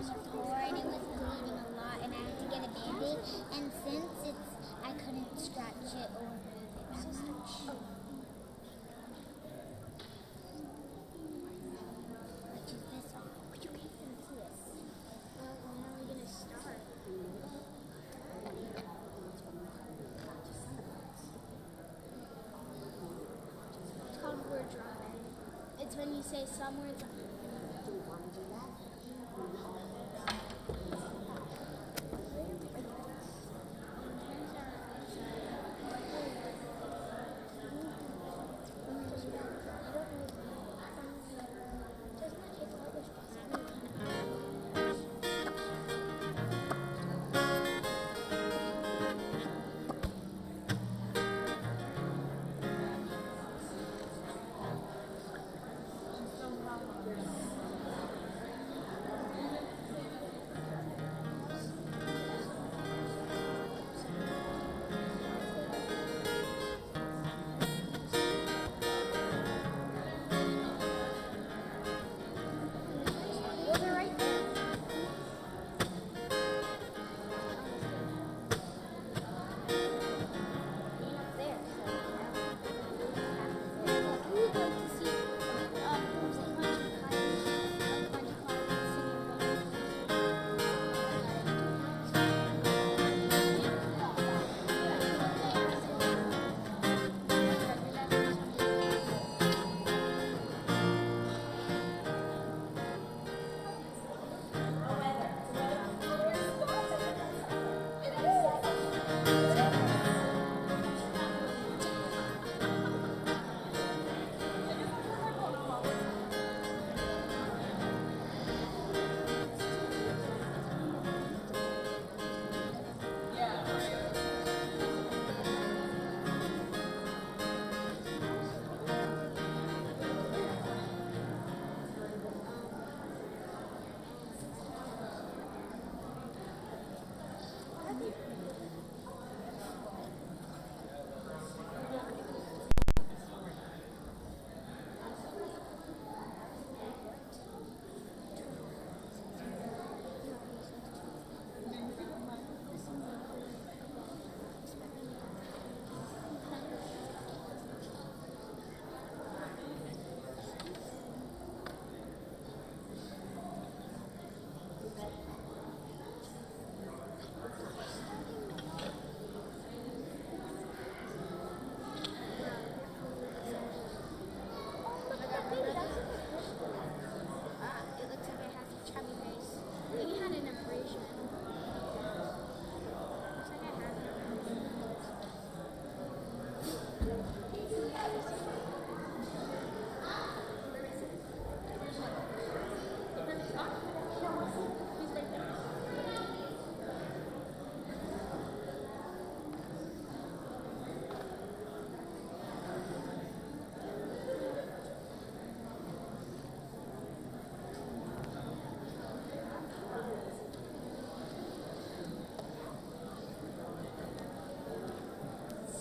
was sore and it was bleeding a lot, and I had to get a Band-Aid. And since I couldn't scratch it or move it that much. Which is this one? Could you get into this? Well, when are we gonna start? It's called word drawing. It's when you say some words. Do you want to do that?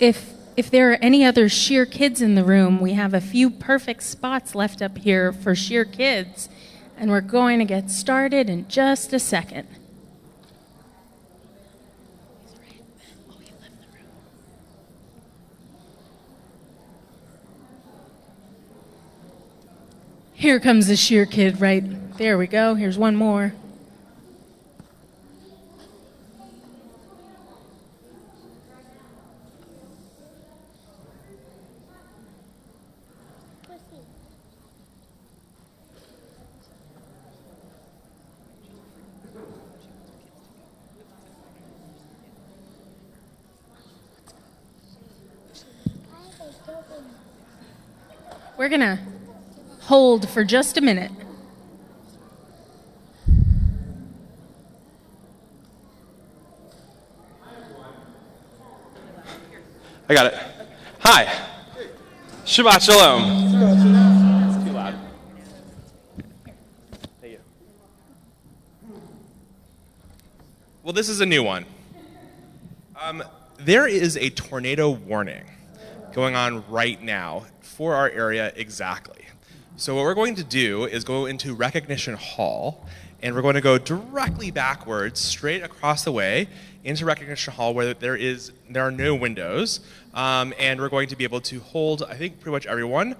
If there are any other Shir Kids in the room, we have a few perfect spots left up here for Shir Kids, and we're going to get started in just a second. Here comes the Shir Kid, right? There we go. Here's one more. We're going to hold for just a minute. I got it. Hi. Shabbat Shalom. It's too loud. Thank you. Well, this is a new one. There is a tornado warning going on right now for our area exactly. So what we're going to do is go into Recognition Hall, And we're going to go directly backwards, straight across the way into Recognition Hall, where there are no windows. And we're going to be able to hold, I think, pretty much everyone.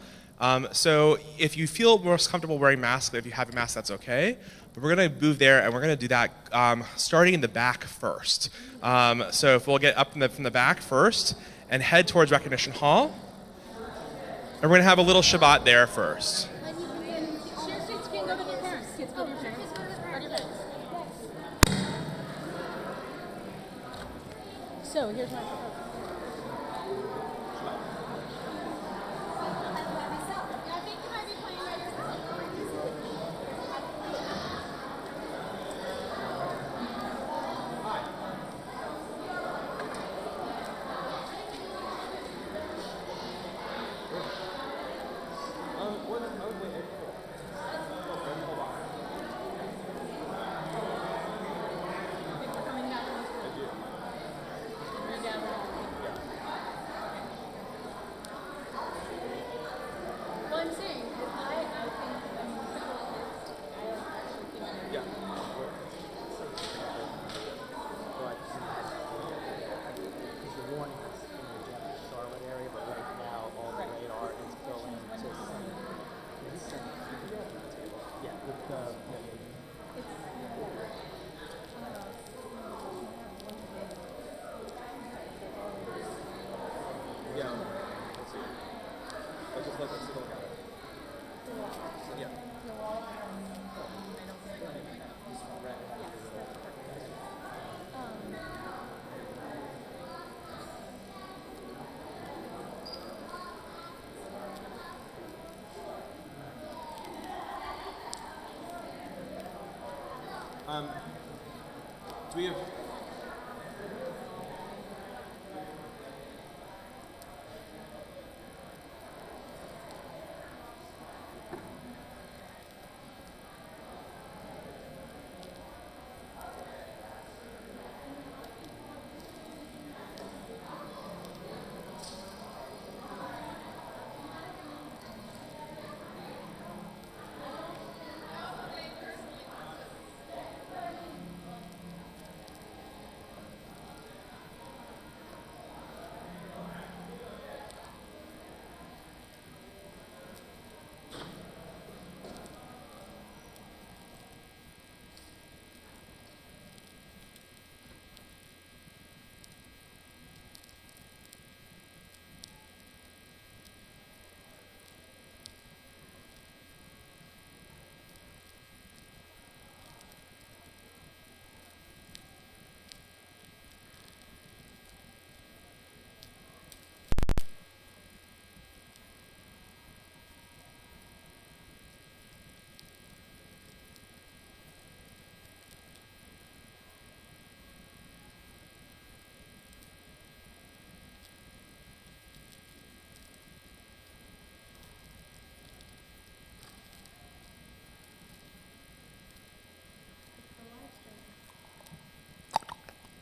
So if you feel most comfortable wearing masks, if you have a mask, that's okay. But we're going to move there, and we're going to do that starting in the back first. So if we'll get up from the back first and head towards Recognition Hall. And we're going to have a little Shabbat there first. So here's my proposal. Do we have...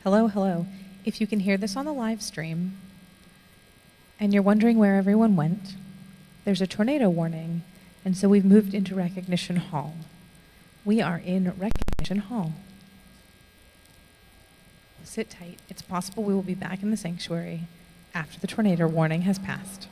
Hello, hello. If you can hear this on the live stream and you're wondering where everyone went, there's a tornado warning, and so we've moved into Recognition Hall. We are in Recognition Hall. Sit tight. It's possible we will be back in the sanctuary after the tornado warning has passed.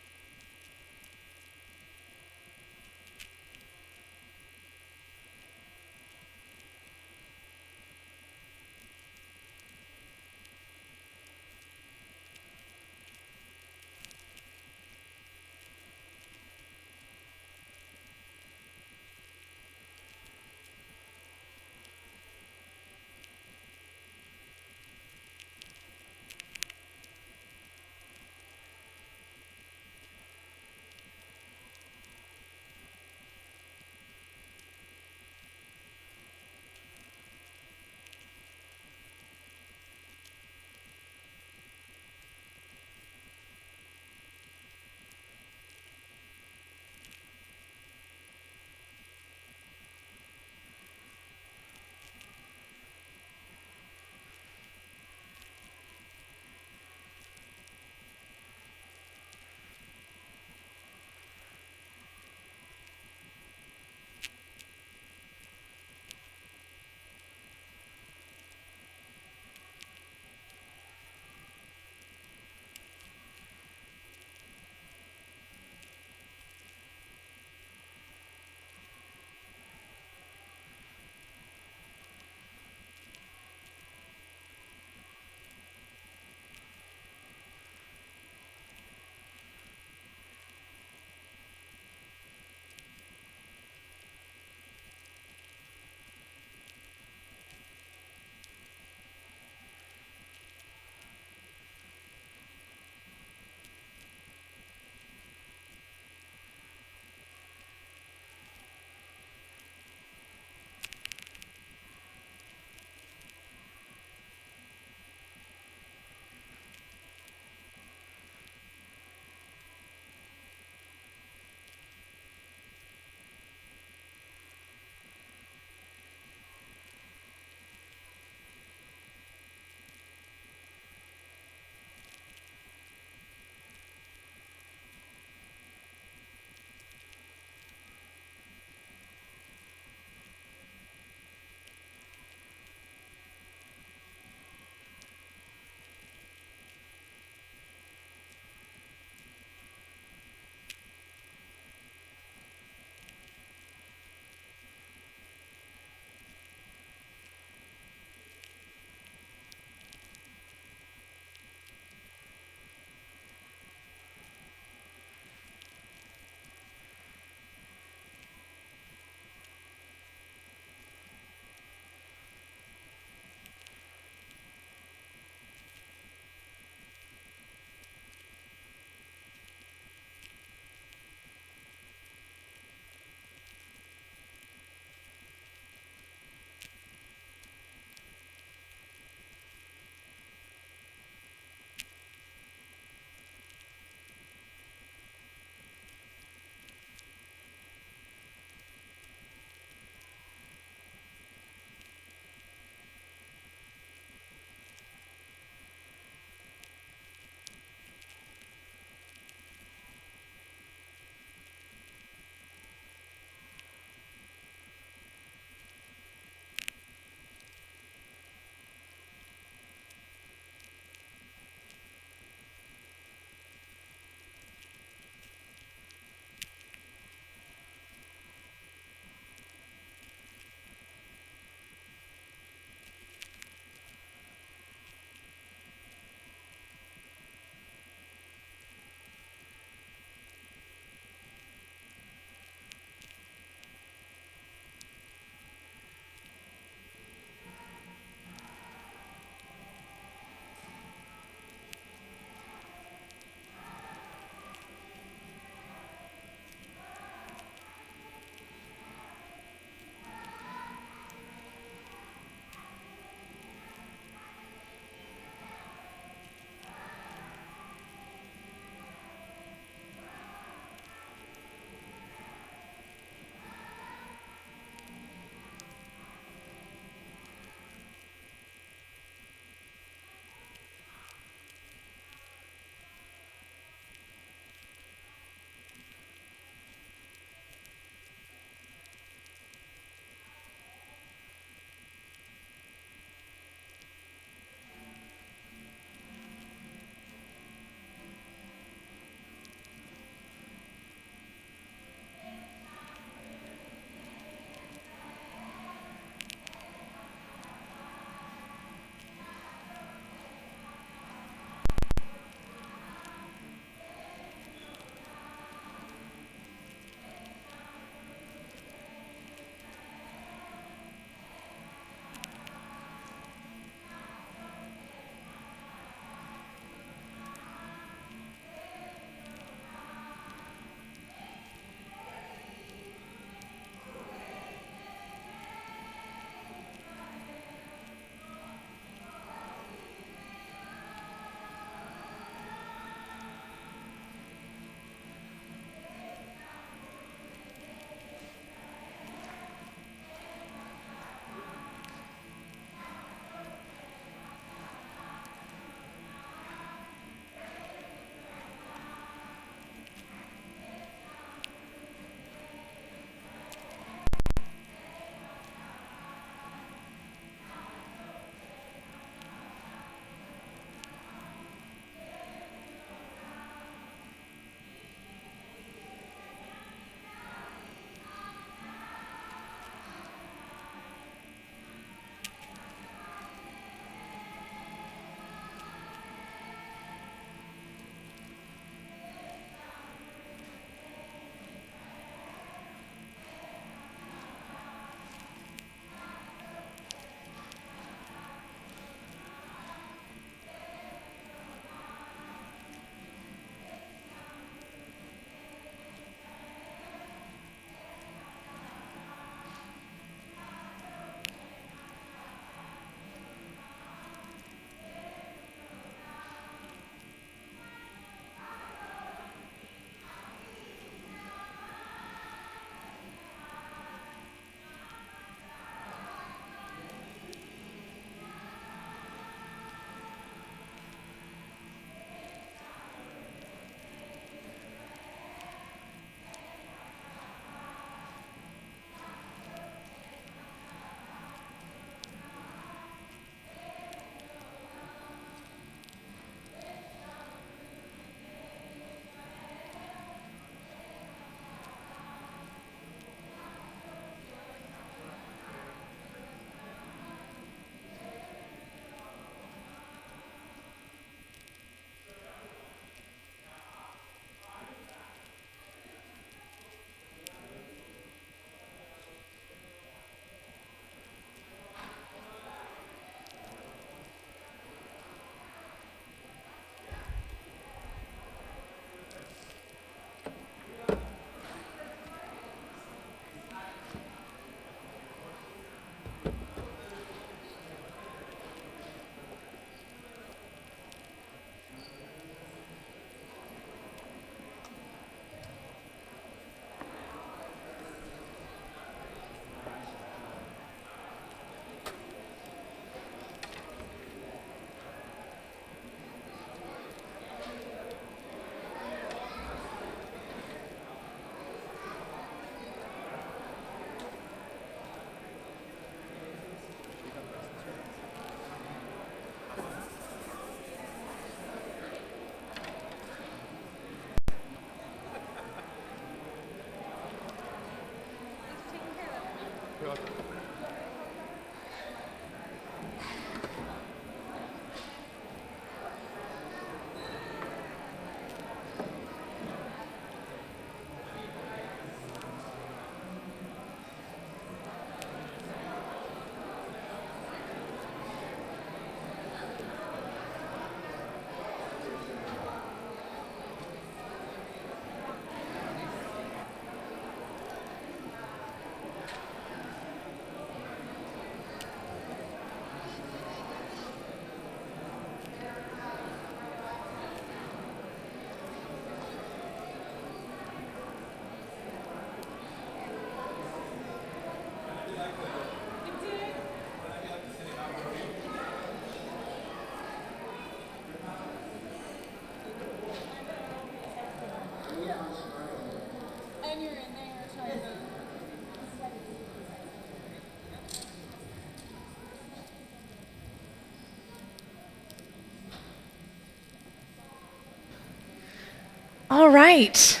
All right.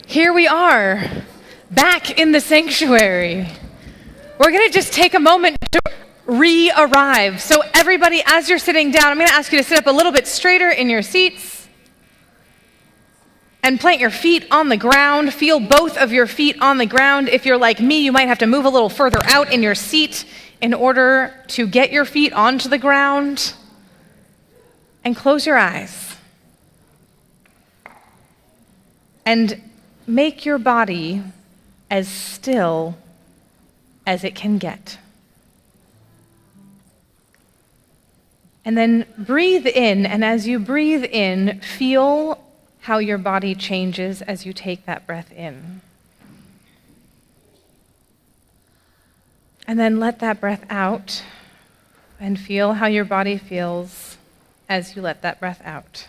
Here we are, back in the sanctuary. We're going to just take a moment to re-arrive. So everybody, as you're sitting down, I'm going to ask you to sit up a little bit straighter in your seats and plant your feet on the ground. Feel both of your feet on the ground. If you're like me, you might have to move a little further out in your seat in order to get your feet onto the ground. And close your eyes. And make your body as still as it can get. And then breathe in, and as you breathe in, feel how your body changes as you take that breath in. And then let that breath out, and feel how your body feels as you let that breath out.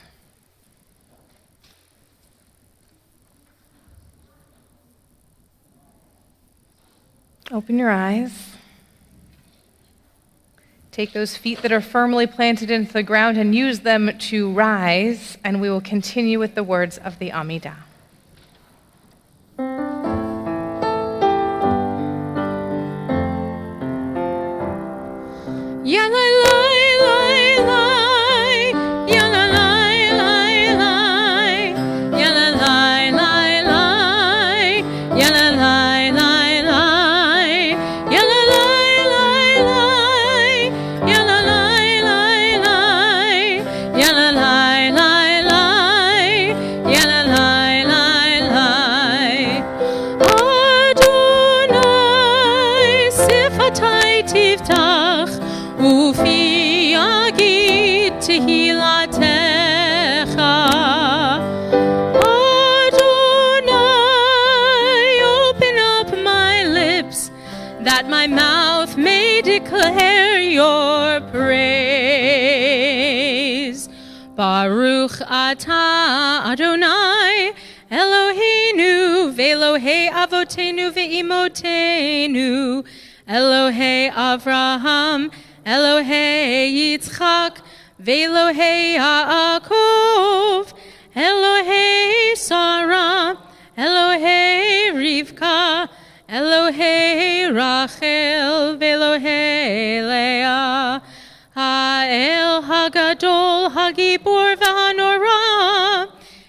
Open your eyes. Take those feet that are firmly planted into the ground and use them to rise, and we will continue with the words of the Amidah. That my mouth may declare your praise. Baruch atah Adonai Eloheinu ve'Elohei avotenu ve'imotenu Elohei Avraham Elohei Yitzchak ve'Elohei Yaakov Elohei Sarah Elohei Rivka Elohei Rachel ve'Elohei Leah Ha'el Hagadol Hagibor v'Hanorah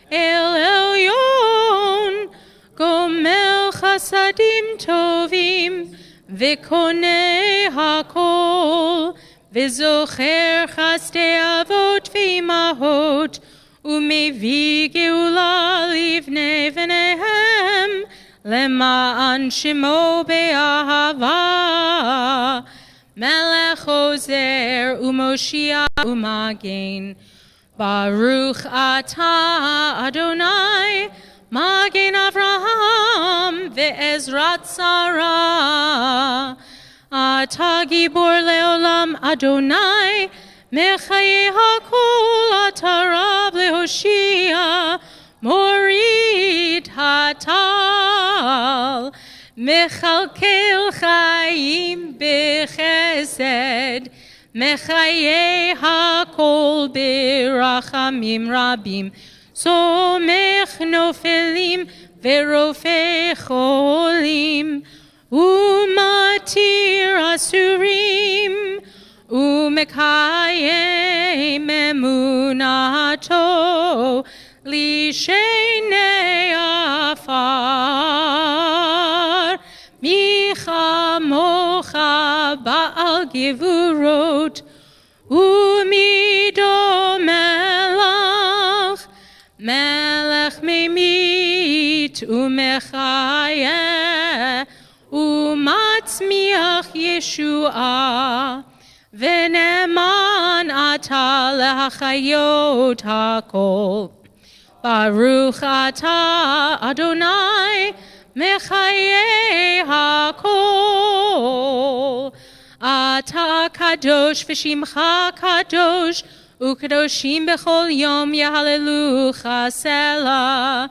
El Elyon Gomel Chasadim Tovim V'Konei Hakol V'Zocher Chasdei Avot v'Imahot Umevi Geula Livnei V'Nehem Lema'an Shemo be'ahava Melech Ozer u'Moshia u'Magen Baruch atah Adonai Magen Avraham ve'Ezrat Sarah Atah Gibor le'olam Adonai Mechayei hakol Atah Rab le'Hoshia Morid hatal Mechalkel chayim bechesed Mechayei hakol berachamim rabim Somech nofelim verofei cholim Umatir asurim Umekayem emunato Lishenei afar Micha mocha ba'al gevurot Umido melech Melech memit umechayeh Umatzmiach Yeshua V'neman ata lehachayot hakol Baruch atah Adonai Mechayei hakol Atah kadosh v'shimcha kadosh Ukadoshim b'chol yom yahalelucha selah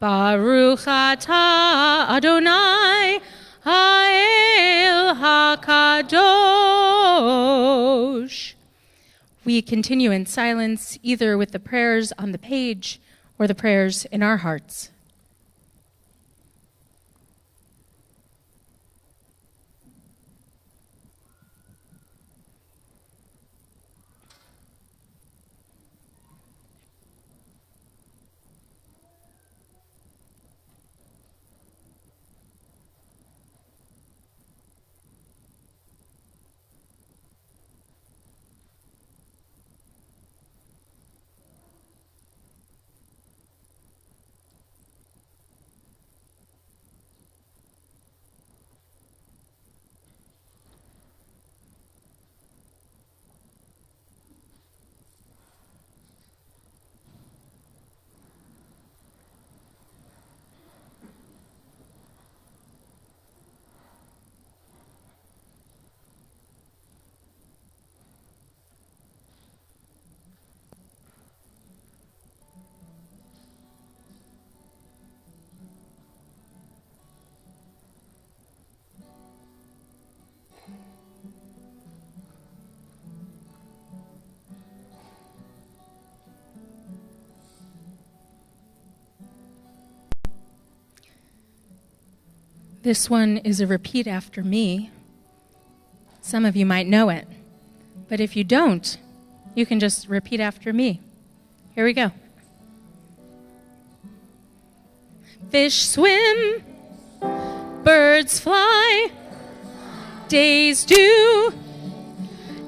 Baruch atah Adonai Ha'el HaKadosh. We continue in silence, either with the prayers on the page or the prayers in our hearts. This one is a repeat after me. Some of you might know it, but if you don't, you can just repeat after me. Here we go. Fish swim, birds fly, days dew,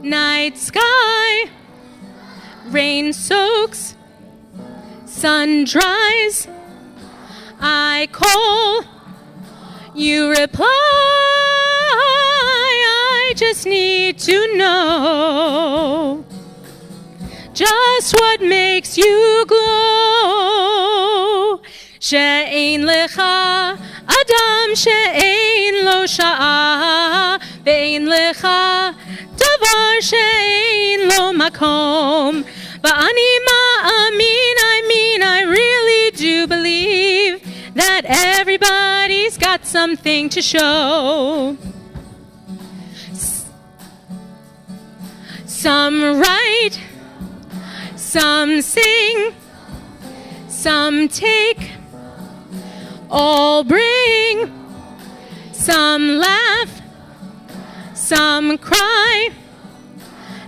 night sky, rain soaks, sun dries, I call, you reply, I just need to know just what makes you glow. She'ein lecha adam she'ein lo sha'a ve'ein lecha davar she'ein lo makom. Va'ani ma'amin, I really do believe that everybody's got something to show. Some write, some sing, some take, all bring, some laugh, some cry,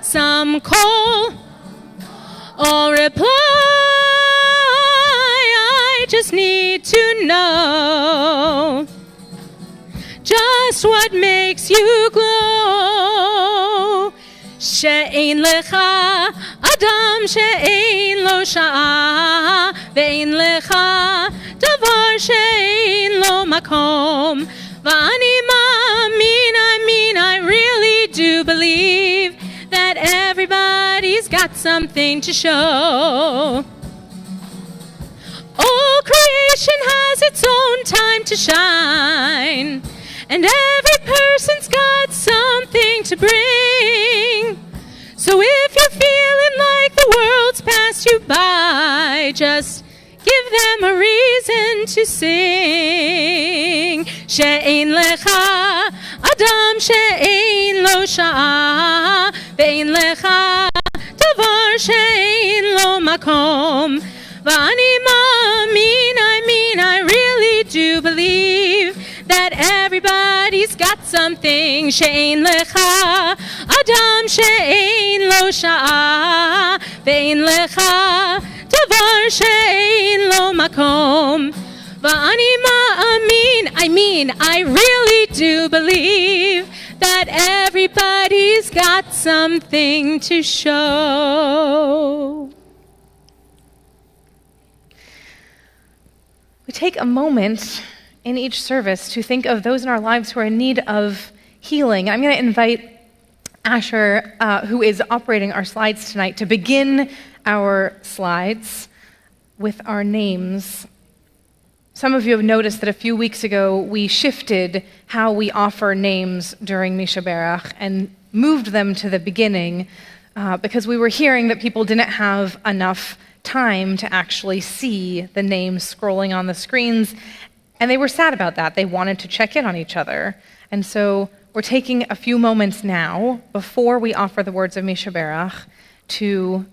some call, all reply, I just need to know just what makes you glow. She'ein lecha adam she'ein lo sha'a ve'ein lecha davar she'ein lo makom. Va'ani ma'amin, I really do believe that everybody's got something to show. All creation has its own time to shine, and every person's got something to bring. So if you're feeling like the world's passed you by, just give them a reason to sing. She'ein lecha adam she'ein lo sha'a ve'ein lecha davar she'ein lo makom. Va'ani ma'amin, I really do believe that everybody's got something. She'ein lecha adam she'ein lo sha'a ve'ein lecha davar she'ein lo makom. Va'ani ma'amin, I really do believe that everybody's got something to show. We take a moment in each service to think of those in our lives who are in need of healing. I'm going to invite Asher, who is operating our slides tonight, to begin our slides with our names. Some of you have noticed that a few weeks ago we shifted how we offer names during Misha Berach and moved them to the beginning because we were hearing that people didn't have enough time to actually see the names scrolling on the screens, and they were sad about that. They wanted to check in on each other. And so we're taking a few moments now, before we offer the words of Misha Berach, to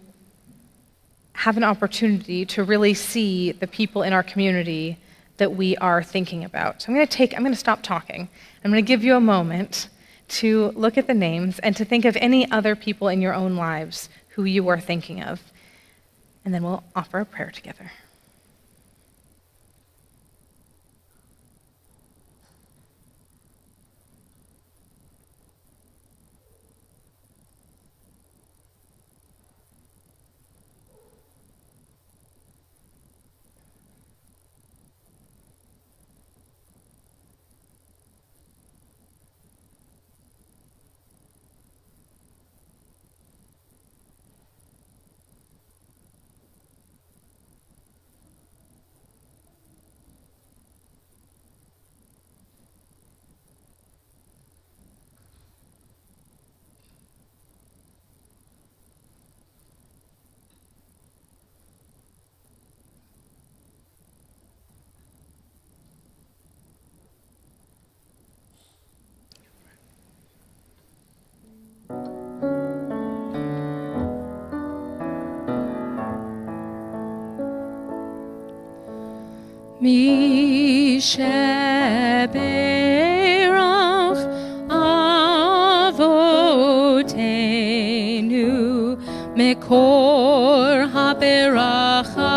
have an opportunity to really see the people in our community that we are thinking about. So I'm going to stop talking. I'm going to give you a moment to look at the names and to think of any other people in your own lives who you are thinking of. And then we'll offer a prayer together. Mi sheberach avotenu mekor haberacha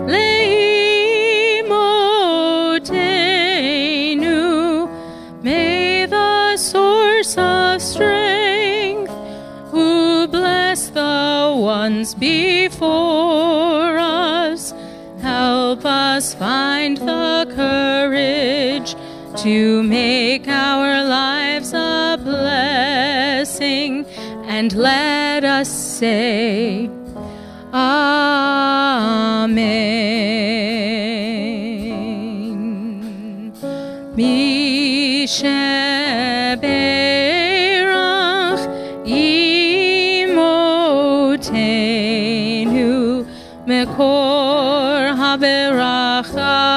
leimotenu. May the source of strength, who bless the ones before us, help us find the courage to make our lives a blessing, and let us say, Amen. Mi sheberach imotenu mekor haberacha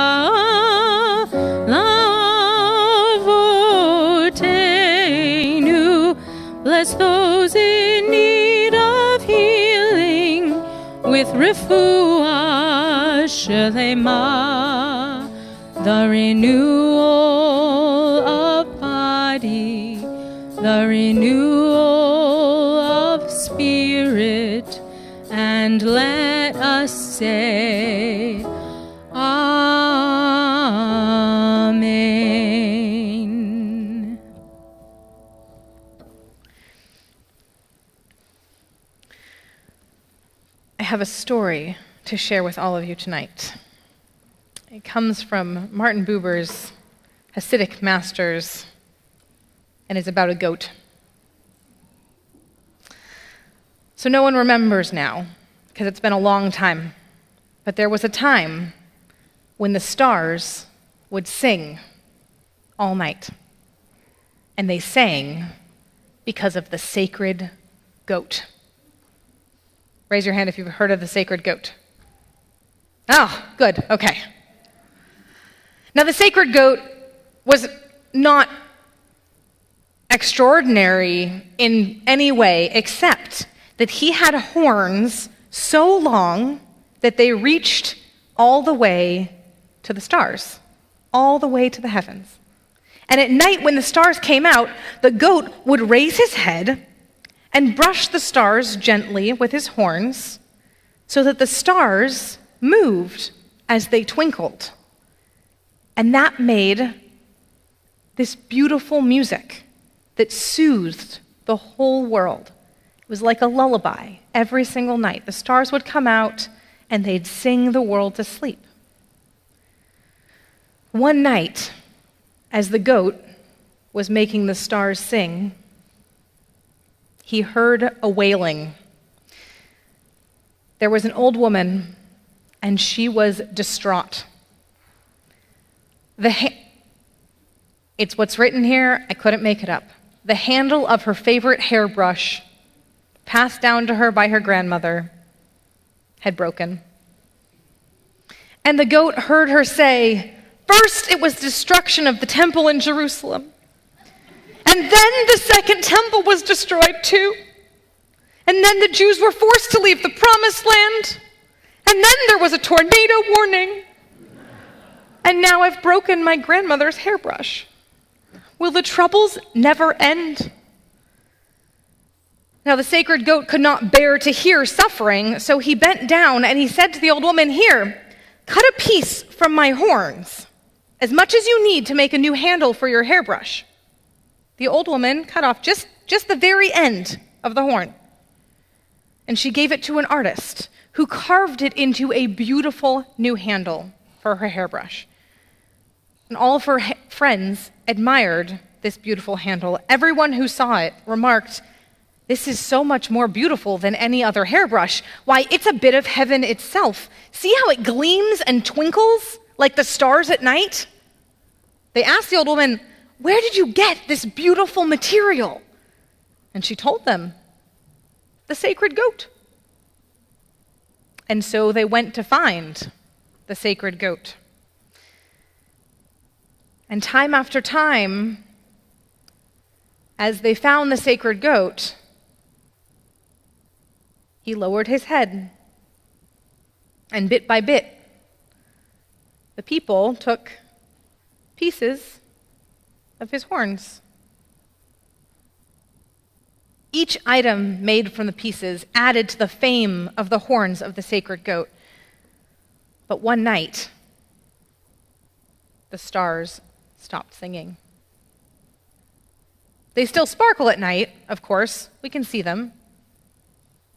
lavotenu. Bless those in need of healing with refuah shelema, the renewal of body, the renewal of spirit, and let us say, Amen. I have a story to share with all of you tonight. It comes from Martin Buber's Hasidic Masters and is about a goat. So no one remembers now, because it's been a long time. But there was a time when the stars would sing all night. And they sang because of the sacred goat. Raise your hand if you've heard of the sacred goat. Oh, good, okay. Now the sacred goat was not extraordinary in any way, except that he had horns so long that they reached all the way to the stars, all the way to the heavens. And at night when the stars came out, the goat would raise his head and brush the stars gently with his horns so that the stars moved as they twinkled. And that made this beautiful music that soothed the whole world. It was like a lullaby every single night. The stars would come out and they'd sing the world to sleep. One night, as the goat was making the stars sing, he heard a wailing. There was an old woman, and she was distraught. It's what's written here, I couldn't make it up. The handle of her favorite hairbrush, passed down to her by her grandmother, had broken. And the goat heard her say, first it was destruction of the temple in Jerusalem, and then the second temple was destroyed too. And then the Jews were forced to leave the promised land. And then there was a tornado warning. And now I've broken my grandmother's hairbrush. Will the troubles never end? Now the sacred goat could not bear to hear suffering, so he bent down and he said to the old woman, "Here, cut a piece from my horns, as much as you need to make a new handle for your hairbrush." The old woman cut off just the very end of the horn. And she gave it to an artist who carved it into a beautiful new handle for her hairbrush. And all of her friends admired this beautiful handle. Everyone who saw it remarked, "This is so much more beautiful than any other hairbrush. Why, it's a bit of heaven itself. See how it gleams and twinkles like the stars at night?" They asked the old woman, "Where did you get this beautiful material?" And she told them, "The sacred goat." And so they went to find the sacred goat. And time after time, as they found the sacred goat, he lowered his head, and bit by bit, the people took pieces of his horns. Each item made from the pieces added to the fame of the horns of the sacred goat. But one night, the stars stopped singing. They still sparkle at night, of course. We can see them.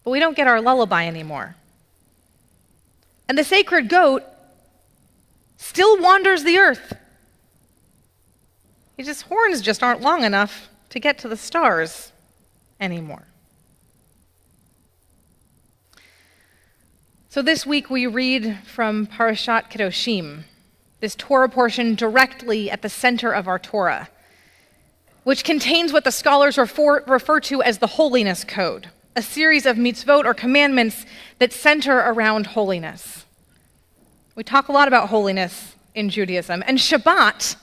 But we don't get our lullaby anymore. And the sacred goat still wanders the earth. His horns just aren't long enough to get to the stars anymore. So this week we read from Parashat Kedoshim, this Torah portion directly at the center of our Torah, which contains what the scholars refer to as the holiness code, a series of mitzvot or commandments that center around holiness. We talk a lot about holiness in Judaism, and Shabbat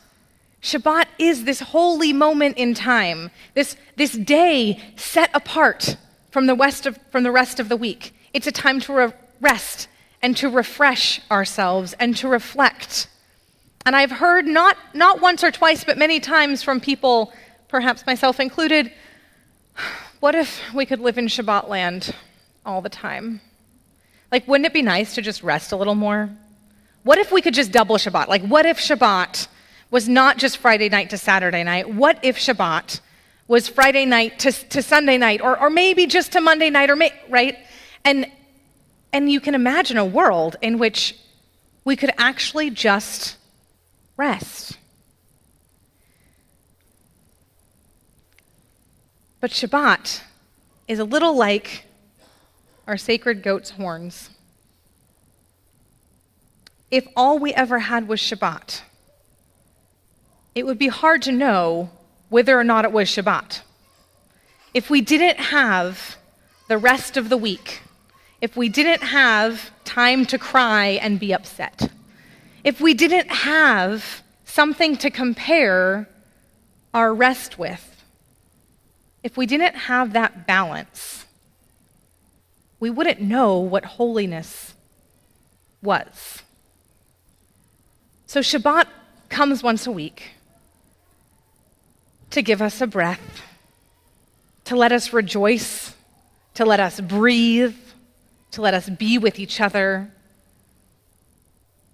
is this holy moment in time, this day set apart from the rest of the week. It's a time to rest and to refresh ourselves and to reflect. And I've heard not once or twice, but many times from people, perhaps myself included, what if we could live in Shabbat land all the time? Like, wouldn't it be nice to just rest a little more? What if we could just double Shabbat? Like, what if Shabbat was not just Friday night to Saturday night? What if Shabbat was Friday night to Sunday night, or maybe just to Monday night, right? And you can imagine a world in which we could actually just rest. But Shabbat is a little like our sacred goat's horns. If all we ever had was Shabbat, it would be hard to know whether or not it was Shabbat. If we didn't have the rest of the week, if we didn't have time to cry and be upset, if we didn't have something to compare our rest with, if we didn't have that balance, we wouldn't know what holiness was. So Shabbat comes once a week to give us a breath, to let us rejoice, to let us breathe, to let us be with each other.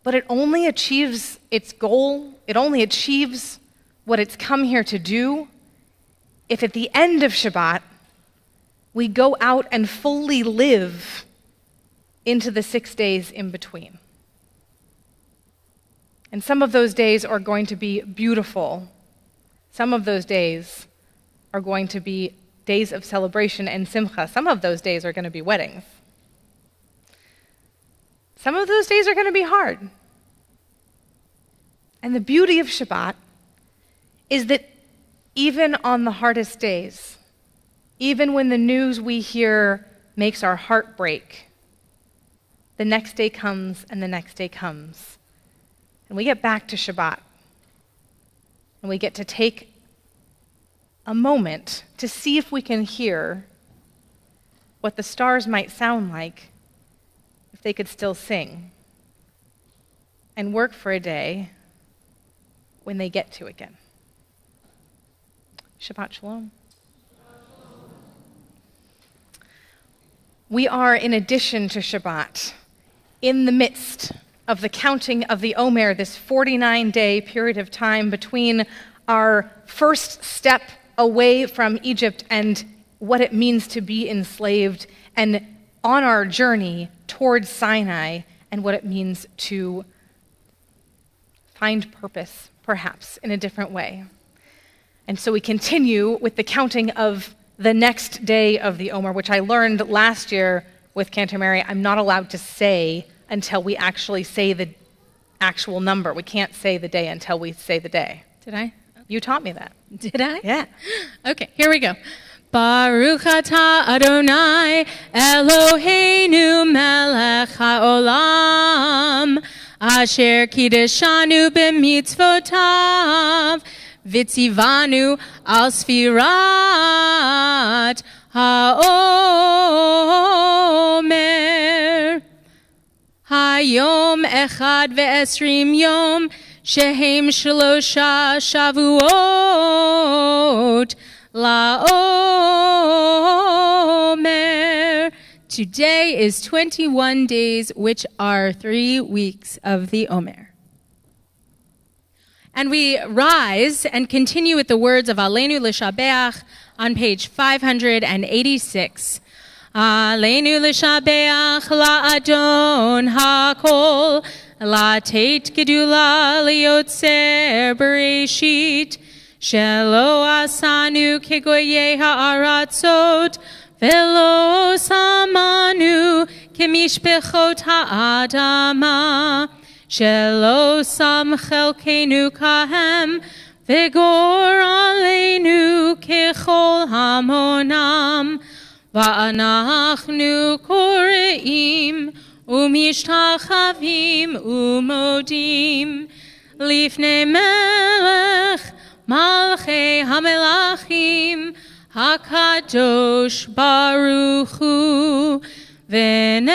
But it only achieves its goal, it only achieves what it's come here to do if at the end of Shabbat, we go out and fully live into the 6 days in between. And some of those days are going to be beautiful. Some of those days are going to be days of celebration and simcha. Some of those days are going to be weddings. Some of those days are going to be hard. And the beauty of Shabbat is that even on the hardest days, even when the news we hear makes our heart break, the next day comes and the next day comes. And we get back to Shabbat. And we get to take a moment to see if we can hear what the stars might sound like if they could still sing and work for a day when they get to again. Shabbat Shalom. We are, in addition to Shabbat, in the midst of the counting of the Omer, this 49-day period of time between our first step away from Egypt and what it means to be enslaved, and on our journey towards Sinai and what it means to find purpose, perhaps, in a different way. And so we continue with the counting of the next day of the Omer, which I learned last year with Cantor Mary. I'm not allowed to say until we actually say the actual number. We can't say the day until we say the day. Did I? You taught me that. Did I? Yeah. Okay, here we go. Baruch atah Adonai Eloheinu melech haolam asher kiddushanu b'mitzvotav v'tzivanu al sfirat haomer hayom echad ve'esrim yom shehem shlosha shavuot laomer. Today is 21 days, which are 3 weeks of the Omer. And we rise and continue with the words of Aleinu L'Shabeach on page 586. Aleinu L'Shabeach La'adon HaKol La'tet Gedula Liotzer Bereshit Shelo Asanu Kegoye Ha'aratzot Velo Samanu Kemishpechot Ha'adama Shelo Sam Chelkenu Kahem Vigor Aleinu Kechol Hamonam Va'anachnu Koreim Umishtachavim Umodim Lifnei Melech Malchei HaMelachim HaKadosh Baruch Hu V'ne'emar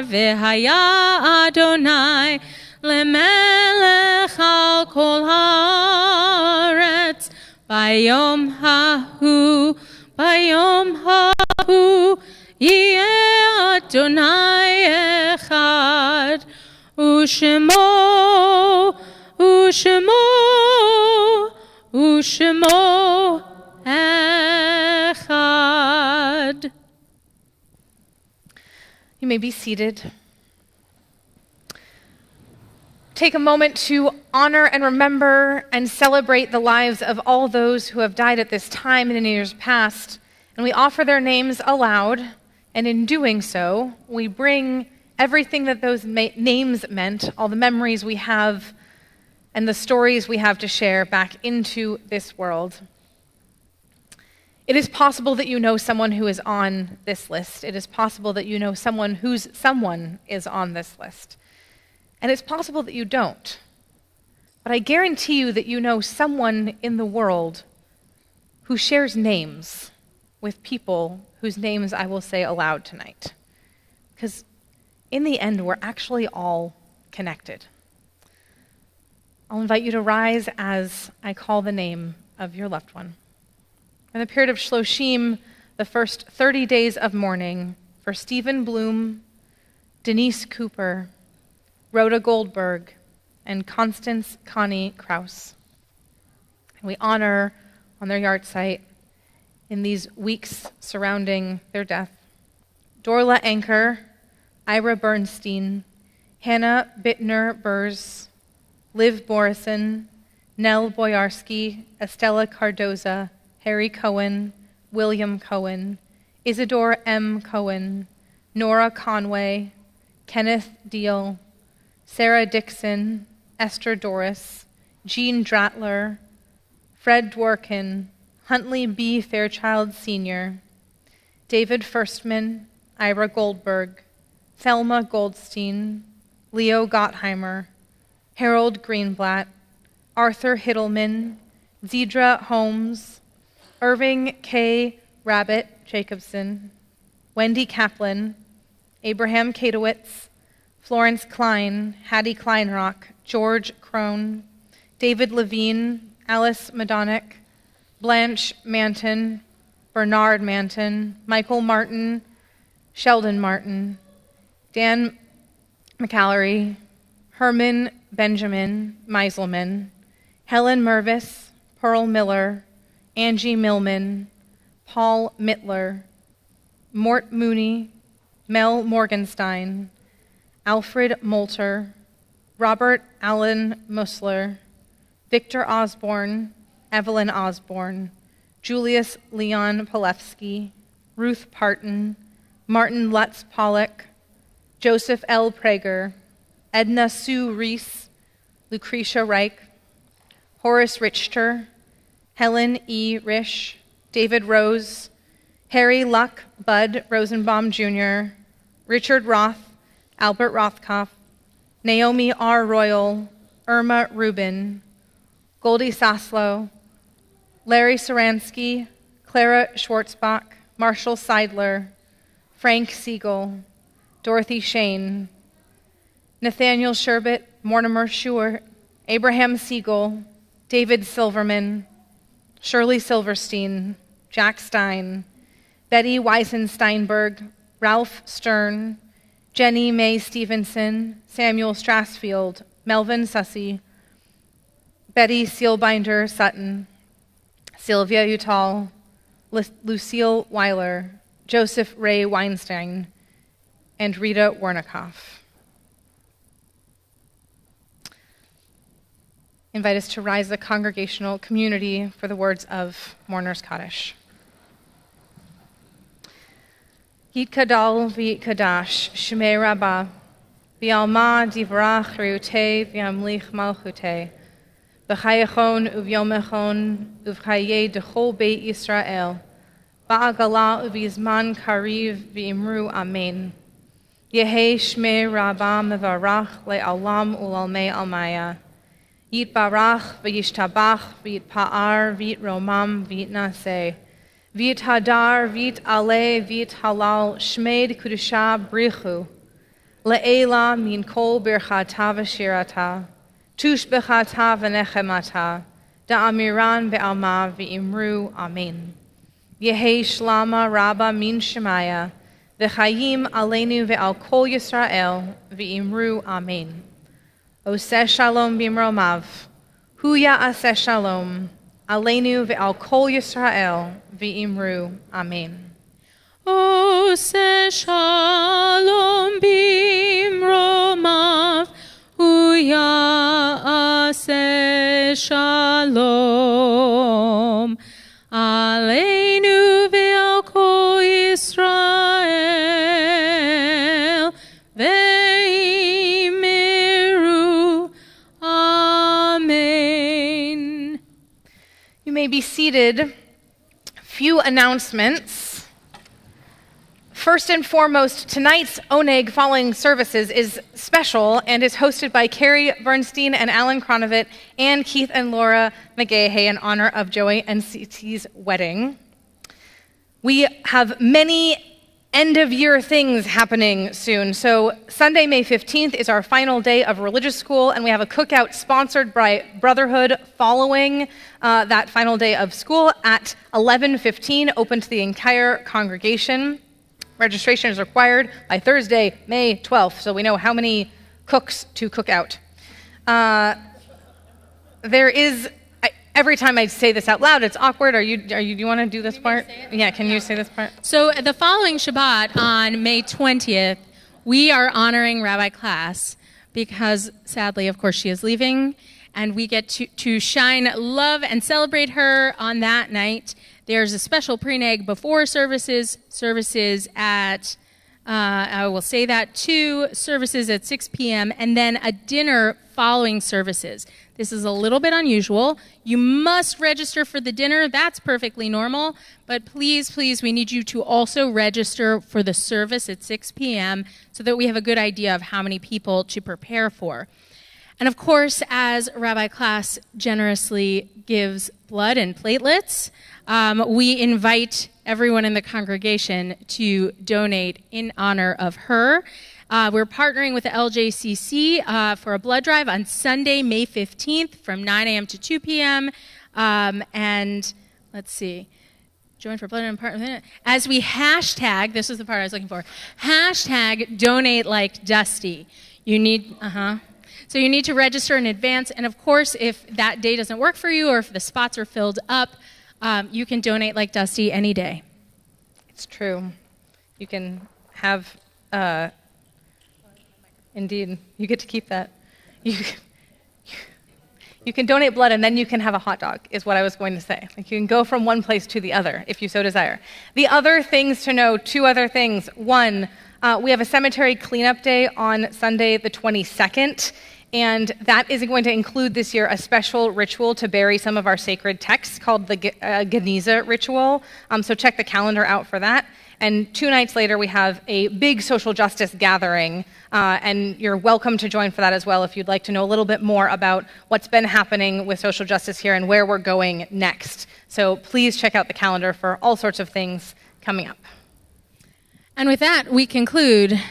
V'haya Adonai Lemelech Al Kol Haaretz Bayom Hahu Yeh Adonai Echad Ushemo Echad. You may be seated. Take a moment to honor and remember and celebrate the lives of all those who have died at this time and in years past. And we offer their names aloud. And in doing so, we bring everything that those names meant, all the memories we have and the stories we have to share, back into this world. It is possible that you know someone who is on this list. It is possible that you know someone whose someone is on this list. And it's possible that you don't. But I guarantee you that you know someone in the world who shares names with people whose names I will say aloud tonight. Because in the end, we're actually all connected. I'll invite you to rise as I call the name of your loved one. In the period of Shloshim, the first 30 days of mourning, for Stephen Bloom, Denise Cooper, Rhoda Goldberg, and Constance Connie Krause. And we honor on their yahrzeit in these weeks surrounding their death Dorla Anker, Ira Bernstein, Hannah Bittner-Burrs, Liv Morrison, Nell Boyarsky, Estella Cardoza, Harry Cohen, William Cohen, Isidore M. Cohen, Nora Conway, Kenneth Deal, Sarah Dixon, Esther Doris, Jean Dratler, Fred Dworkin, Huntley B. Fairchild Sr., David Firstman, Ira Goldberg, Thelma Goldstein, Leo Gottheimer, Harold Greenblatt, Arthur Hittleman, Zedra Holmes, Irving K. Rabbit Jacobson, Wendy Kaplan, Abraham Katowitz, Florence Klein, Hattie Kleinrock, George Crone, David Levine, Alice Madonic, Blanche Manton, Bernard Manton, Michael Martin, Sheldon Martin, Dan McAllery, Herman Benjamin Meiselman, Helen Mervis, Pearl Miller, Angie Millman, Paul Mittler, Mort Mooney, Mel Morgenstein, Alfred Moulter, Robert Allen Musler, Victor Osborne, Evelyn Osborne, Julius Leon Polewski, Ruth Parton, Martin Lutz Pollock, Joseph L. Prager, Edna Sue Reese, Lucretia Reich, Horace Richter, Helen E. Risch, David Rose, Harry Luck Bud Rosenbaum Jr., Richard Roth, Albert Rothkopf, Naomi R. Royal, Irma Rubin, Goldie Saslow, Larry Saransky, Clara Schwartzbach, Marshall Seidler, Frank Siegel, Dorothy Shane, Nathaniel Sherbet, Mortimer Schuer, Abraham Siegel, David Silverman, Shirley Silverstein, Jack Stein, Betty Weisensteinberg, Ralph Stern, Jenny Mae Stevenson, Samuel Strassfield, Melvin Sussy, Betty Sealbinder Sutton, Sylvia Utal, Lucille Weiler, Joseph Ray Weinstein, and Rita Wernickoff. Invite us to rise as a congregational community for the words of Mourner's Kaddish. Yitkadal v'yitkadash, Shemei Rabbah, v'alma divrach reutei v'amlich malchutei, v'chayachon uv'yomechon uv'chayei dechol beit Yisrael, ba'agala uv'yizman kariv v'imru amen. Yehei Shmei Rabbah mevarach le'alam u'lalmei almaya. Yitbarach v'yishtabach v'yitpa'ar v'yitromam v'yitnaseh. V'yit hadar, v'yit ale, v'yit halal, shmeid kudusha brichu. Le'ela min kol birchata v'shirata. Tush bechata v'nechemata. Da'amiran be'alma v'imru amen. Yehei shlama rabba min shemaya. V'chayim aleinu ve'al kol Yisrael v'imru amen. Oseh shalom bimromav. Huya aseh shalom. Aleinu ve'al kol Yisrael v'imru amen. Oseh shalom bimromav. Huya aseh shalom. Aleinu ve'al kol Yisrael v'imru amen. You may be seated. Few announcements. First and foremost, tonight's Oneg following services is special and is hosted by Carrie Bernstein and Alan Cronovit and Keith and Laura McGahey in honor of Joey and CT's wedding. We have many end-of-year things happening soon. So Sunday, May 15th is our final day of religious school, and we have a cookout sponsored by Brotherhood following that final day of school at 11:15, open to the entire congregation. Registration is required by Thursday, May 12th, so we know how many cooks to cook out. There is, every time I say this out loud, it's awkward. Do you want to do this part? Yeah, can you say this part? So the following Shabbat on May 20th, we are honoring Rabbi Class because sadly, of course, she is leaving, and we get to shine love and celebrate her on that night. There's a special preneg before services at, I will say that, 2 services at 6 p.m., and then a dinner following services. This is a little bit unusual. You must register for the dinner. That's perfectly normal. But please, please, we need you to also register for the service at 6 p.m. so that we have a good idea of how many people to prepare for. And of course, as Rabbi Class generously gives blood and platelets, we invite everyone in the congregation to donate in honor of her. We're partnering with the LJCC for a blood drive on Sunday, May 15th from 9 a.m. to 2 p.m. And let's see. Join for blood and partner. As we hashtag, this is the part I was looking for, hashtag donate like Dusty. You need, So you need to register in advance. And of course, if that day doesn't work for you or if the spots are filled up, you can donate like Dusty any day. It's true. You can have, indeed, you get to keep that. You can donate blood and then you can have a hot dog, is what I was going to say. Like you can go from one place to the other if you so desire. The other things to know, 2 other things. One, we have a cemetery cleanup day on Sunday the 22nd, and that is going to include this year a special ritual to bury some of our sacred texts called the Geniza ritual. So check the calendar out for that. And 2 nights later, we have a big social justice gathering, and you're welcome to join for that as well if you'd like to know a little bit more about what's been happening with social justice here and where we're going next. So please check out the calendar for all sorts of things coming up. And with that, we conclude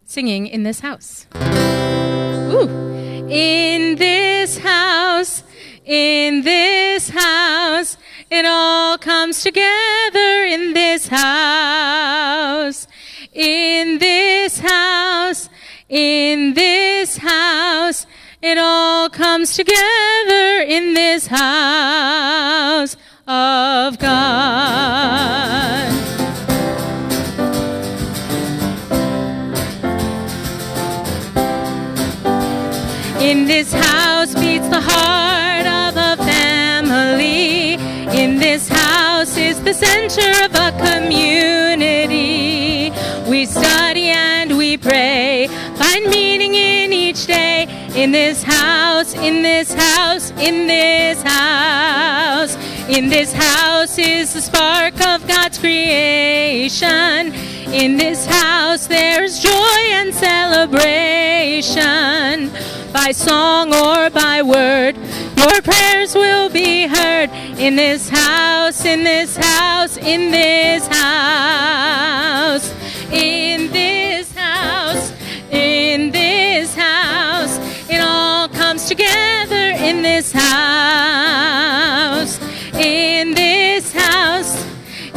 singing In This House. Ooh. In this house, in this house, it all comes together in this house. In this house, in this house, it all comes together in this house of God. In this house beats the heart of a family. In this house is the center of a community. We study and we pray, find meaning in each day. In this house, in this house, in this house. In this house is the spark of God's creation. In this house there's joy and celebration. By song or by word, your prayers will be heard. In this house, in this house, in this house. In this house, in this house. It all comes together in this house. In this house,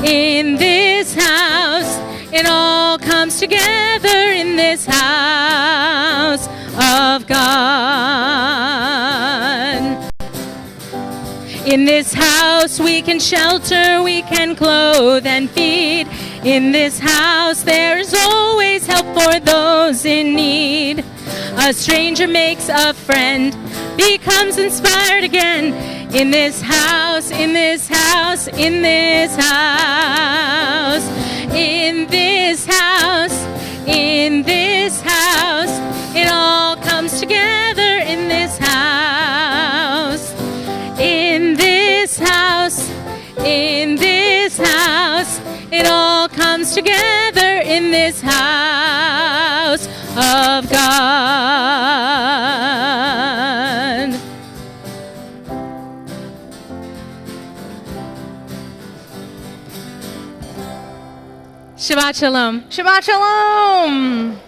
in this house. It all comes together in this house of God. In this house we can shelter, we can clothe and feed. In this house there is always help for those in need. A stranger makes a friend, becomes inspired again. In this house, in this house, in this house. In this house, in this house. It all comes together in this house. In this house, in this house. It all comes together in this house of God. Shabbat Shalom. Shabbat Shalom!